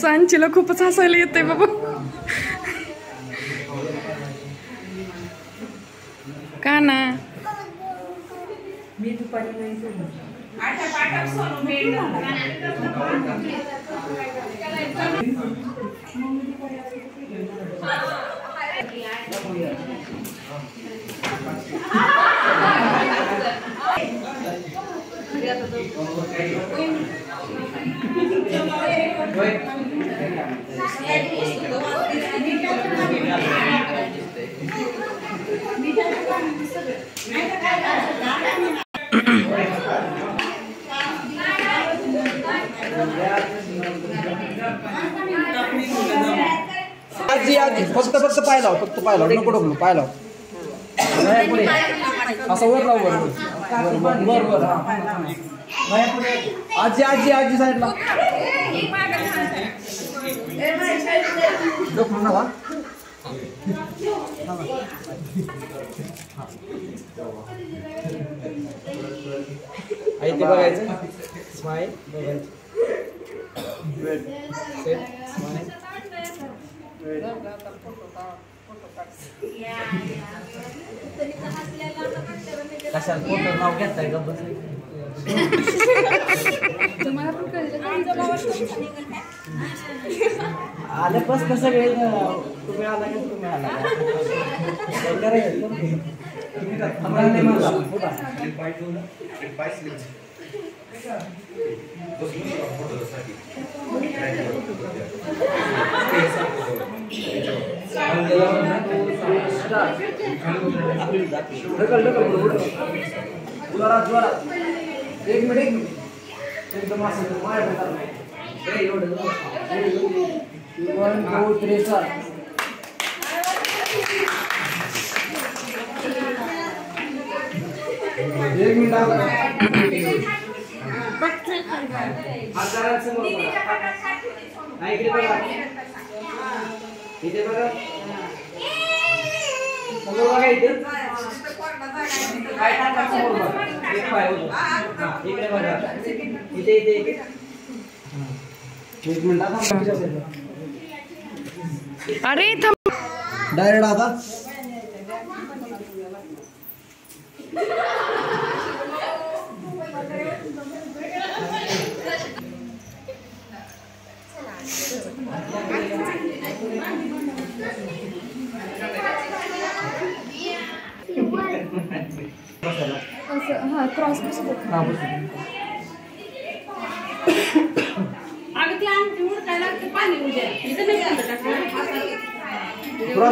सांचीला खूपच हसायला येते बाबा. का ना मी दुपारी आजी आजी फक्त पाय लाव, फक्त पाय लाव, नको ढकलू, पाय लाव. पुढे असं वर लाव, वर वर वर. आजी आजी आजी साईडला ढकलू नका. आई ते बघायचं. स्माइल बघायचं. Set smile. कशाला फोटो नाव घेताय का? बस तुम्हाला पण कळलं आले बस कसं वेळ तुम्ही आला का? तुम्ही आला एक मिनिट एकदम असं माय 1 2 3 4. एक मिनिट इथे बघा समोर बघा. इथे काय टाका समोर बघा. एक पाय इकडे बघा. इथे इथे इथे. एक मिनिट आता. अरे थांब. डायरेक्ट आता हाँ क्रॉस क्रॉस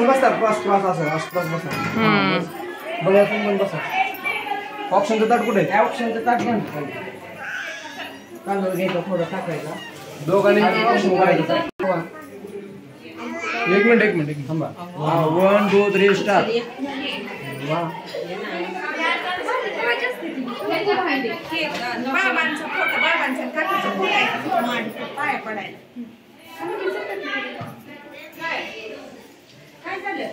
बसता क्रॉस असं क्रॉस बसता. बघा तुम्ही पण बसा. ऑप्शनचं ताट कुठे? ऑप्शनचं ताट पण तांदूळ घ्यायचं, थोडं टाकायचं, दोघांनी ऑप्शन करायचं. एक मिनिट थांबा. 1 2 3 स्टार्ट. बाबांचा फोटो, बाबांचा काकाचा फोटो पाया पडायला. काय झालं?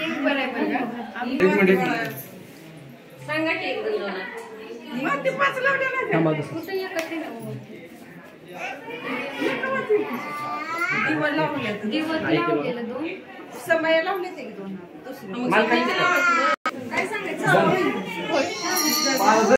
एक बरं बघा. एक मिनिट सांगा की एक दोन मग ते 5 लावलेला थांबा. दिवस लावलेलं 2 समय लावले ते 2 दुसरे